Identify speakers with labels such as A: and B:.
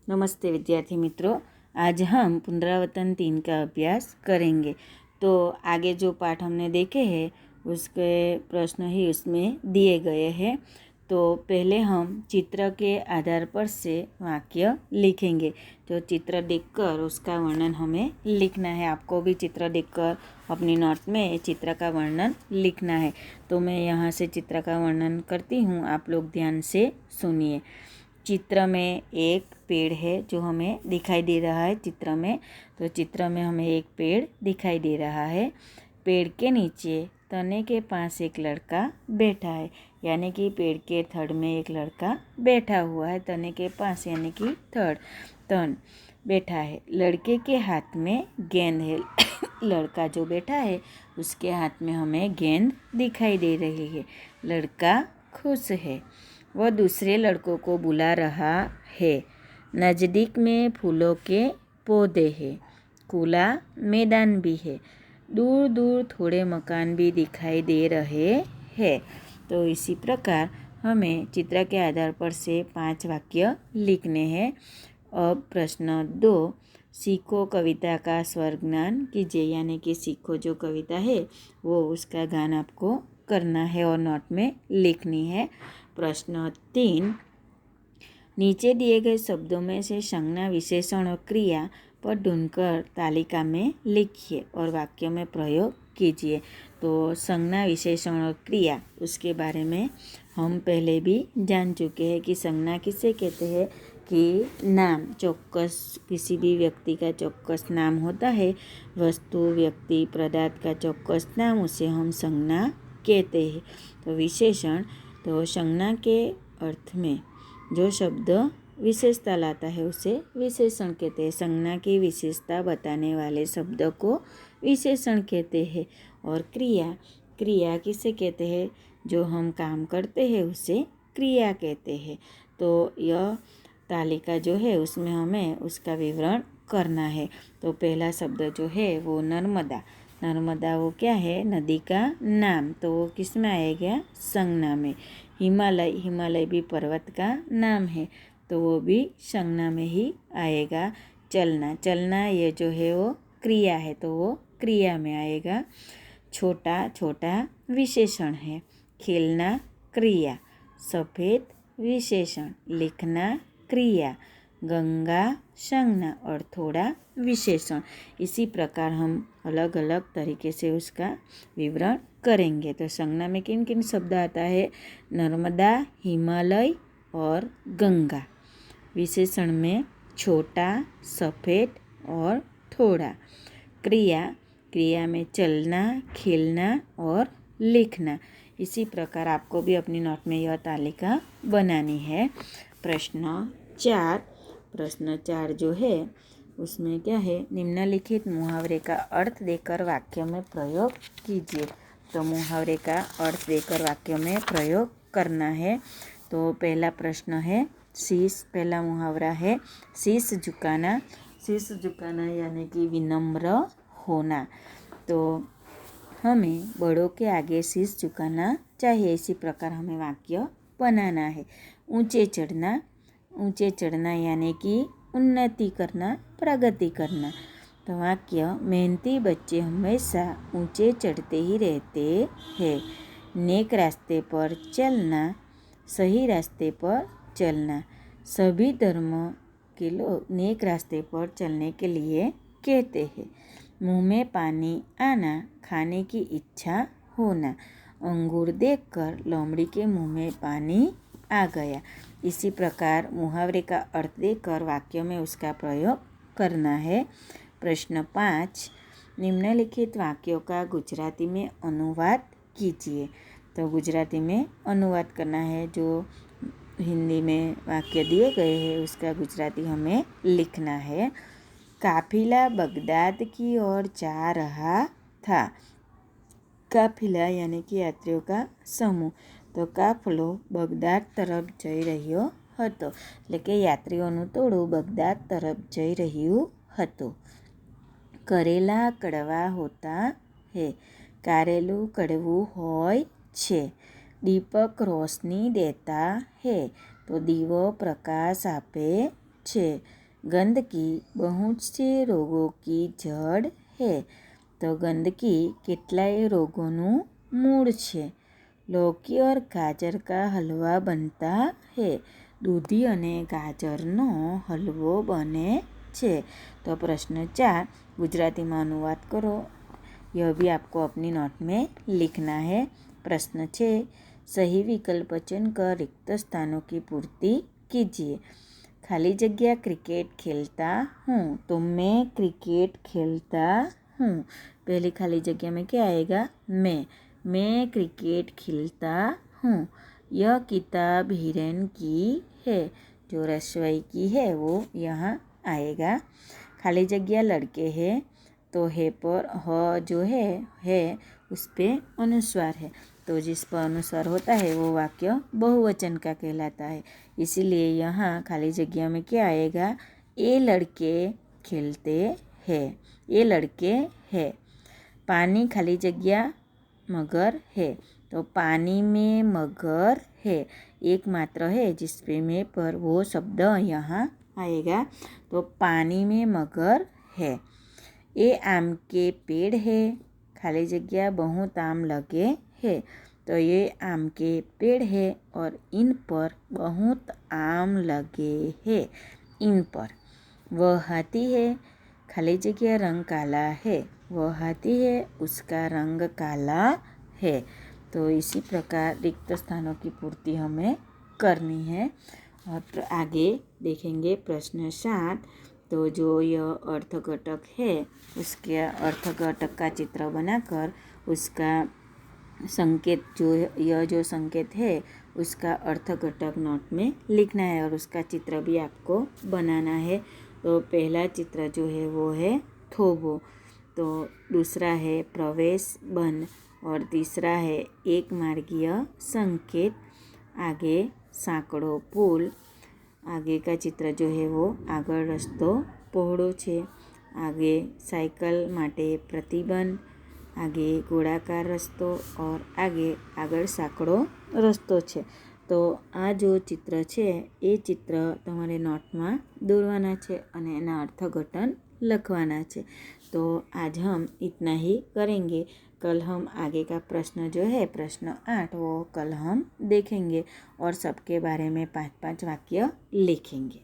A: नमस्ते विद्यार्थी मित्रों, आज हम पुनरावर्तन 3 का अभ्यास करेंगे। तो आगे जो पाठ हमने देखे हैं उसके प्रश्न ही उसमें दिए गए हैं। तो पहले हम चित्र के आधार पर से वाक्य लिखेंगे। तो चित्र देखकर उसका वर्णन हमें लिखना है। आपको भी चित्र देखकर अपनी नोट में चित्र का वर्णन लिखना है। तो मैं यहाँ से चित्र का वर्णन करती हूँ, आप लोग ध्यान से सुनिए। चित्र में एक पेड़ है जो हमें दिखाई दे रहा है चित्र में। तो चित्र में हमें एक पेड़ दिखाई दे रहा है। पेड़ के नीचे तने के पास एक लड़का बैठा है, यानी कि पेड़ के थड़ में एक लड़का बैठा हुआ है। तने के पास यानी कि तन बैठा है। लड़के के हाथ में गेंद है। लड़का जो बैठा है उसके हाथ में हमें गेंद दिखाई दे रही है। लड़का खुश है। वह दूसरे लड़कों को बुला रहा है। नज़दीक में फूलों के पौधे हैं। खुला मैदान भी है। दूर दूर थोड़े मकान भी दिखाई दे रहे हैं। तो इसी प्रकार हमें चित्र के आधार पर से 5 वाक्य लिखने हैं। अब प्रश्न 2, सीखो कविता का स्वर ज्ञान कीजिए, यानी कि सीखो जो कविता है वो उसका गान आपको करना है और नोट में लिखनी है। प्रश्न 3, नीचे दिए गए शब्दों में से संज्ञा विशेषण और क्रिया पर ढूंढकर तालिका में लिखिए और वाक्य में प्रयोग कीजिए। तो संज्ञा विशेषण और क्रिया उसके बारे में हम पहले भी जान चुके हैं कि संज्ञा किसे कहते हैं कि नाम, चौक्कस किसी भी व्यक्ति का चौक्कस नाम होता है। वस्तु, व्यक्ति, पदार्थ का चौक्कस नाम, उसे हम संज्ञा कहते हैं। तो विशेषण, तो संज्ञा के अर्थ में जो शब्द विशेषता लाता है उसे विशेषण कहते हैं। संज्ञा की विशेषता बताने वाले शब्द को विशेषण कहते हैं। और क्रिया किसे कहते हैं? जो हम काम करते हैं उसे क्रिया कहते हैं। तो यह तालिका जो है उसमें हमें उसका विवरण करना है। तो पहला शब्द जो है वो नर्मदा। नर्मदा वो क्या है? नदी का नाम। तो वो किस में आएगा? संज्ञा में। हिमालय भी पर्वत का नाम है, तो वो भी संज्ञा में ही आएगा। चलना ये जो है वो क्रिया है, तो वो क्रिया में आएगा। छोटा विशेषण है। खेलना क्रिया। सफ़ेद विशेषण। लिखना क्रिया। गंगा संज्ञा और थोड़ा विशेषण। इसी प्रकार हम अलग अलग तरीके से उसका विवरण करेंगे। तो संज्ञा में किन किन शब्द आता है? नर्मदा, हिमालय और गंगा। विशेषण में छोटा, सफ़ेद और थोड़ा। क्रिया में चलना, खेलना और लिखना। इसी प्रकार आपको भी अपनी नोट में यह तालिका बनानी है। प्रश्न 4 जो है उसमें क्या है? निम्नलिखित मुहावरे का अर्थ देकर वाक्य में प्रयोग कीजिए। तो मुहावरे का अर्थ देकर वाक्य में प्रयोग करना है। तो पहला प्रश्न है पहला मुहावरा है शीश झुकाना। शीश झुकाना यानी कि विनम्र होना। तो हमें बड़ों के आगे शीश झुकाना चाहिए। इसी प्रकार हमें वाक्य बनाना है। ऊंचे चढ़ना यानी कि उन्नति करना, प्रगति करना। तो वाक्य, मेहनती बच्चे हमेशा ऊंचे चढ़ते ही रहते हैं। नेक रास्ते पर चलना, सही रास्ते पर चलना। सभी धर्म के लोग नेक रास्ते पर चलने के लिए कहते हैं। मुंह में पानी आना, खाने की इच्छा होना। अंगूर देखकर लोमड़ी के मुंह में पानी आ गया। इसी प्रकार मुहावरे का अर्थ देकर वाक्य में उसका प्रयोग करना है। प्रश्न 5, निम्नलिखित वाक्यों का गुजराती में अनुवाद कीजिए। तो गुजराती में अनुवाद करना है। जो हिंदी में वाक्य दिए गए हैं उसका गुजराती हमें लिखना है। काफिला बगदाद की ओर जा रहा था। काफिला यानी कि यात्रियों का समूह। तो કાફલો બગદાદ તરફ જઈ રહ્યો હતો, એટલે કે યાત્રીઓનું ટોળું બગદાદ તરફ જઈ રહ્યું હતું. કરેલા કડવા હોતા હે. કારેલું કડવું હોય છે. દીપક રોશની દેતા હે. તો દીવો પ્રકાશ આપે छे। गंदगी बहुत से रोगों की जड़ है। तो गंदगी કેટલાય રોગોનું મૂળ છે। लौकी और गाजर का हलवा बनता है। दूधी અને ગાજરનો હલવો બને છે। तो प्रश्न 4 गुजराती में अनुवाद करो। यह भी आपको अपनी नोट में लिखना है। प्रश्न 6 सही विकल्प चुनकर रिक्त स्थानों की पूर्ति कीजिए। खाली जगह क्रिकेट खेलता हूँ। तो मैं क्रिकेट खेलता हूँ। पहली खाली जगह में क्या आएगा? मैं क्रिकेट खेलता हूँ। यह किताब हिरन की है। जो रसवई की है वो यहाँ आएगा। खाली जगह लड़के हैं। तो है पर ह जो है उस पर अनुस्वार है। तो जिस पर अनुस्वार होता है वो वाक्य बहुवचन का कहलाता है। इसीलिए यहाँ खाली जगह में क्या आएगा? ये लड़के खेलते हैं। ये लड़के हैं। पानी खाली जगह मगर है। तो पानी में मगर है। एक मात्र है जिस पे में पर वो शब्द यहाँ आएगा। तो पानी में मगर है। ये आम के पेड़ है। खाली जगह बहुत आम लगे है। तो ये आम के पेड़ है और इन पर बहुत आम लगे है। इन पर वह हाथी है। खाली जगह रंग काला है। वह हाथी है उसका रंग काला है। तो इसी प्रकार रिक्त स्थानों की पूर्ति हमें करनी है। और आगे देखेंगे प्रश्न 7। तो जो यह अर्थघटक है उसके अर्थघटक का चित्र बनाकर उसका संकेत जो संकेत है उसका अर्थघटक नोट में लिखना है और उसका चित्र भी आपको बनाना है। तो पहला चित्र जो है वो है थोबो। तो दूसरा है प्रवेश बंद और तीसरा है एक मार्गीय संकेत। आगे સાંકડો પુલ। आगे का चित्र जो है वो આગળ રસ્તો પહોળો છે। आगे साइकिल માટે प्रतिबंध। आगे गोलाकार रस्तो और आगे આગળ સાંકડો રસ્તો છે। तो आ जो चित्र है ये चित्र तमारे नोट में दौरवाना है और एना अर्थघटन लखवाना है। तो आज हम इतना ही करेंगे। कल हम आगे का प्रश्न जो है प्रश्न 8 वो कल हम देखेंगे और सबके बारे में 5-5 वाक्य लिखेंगे।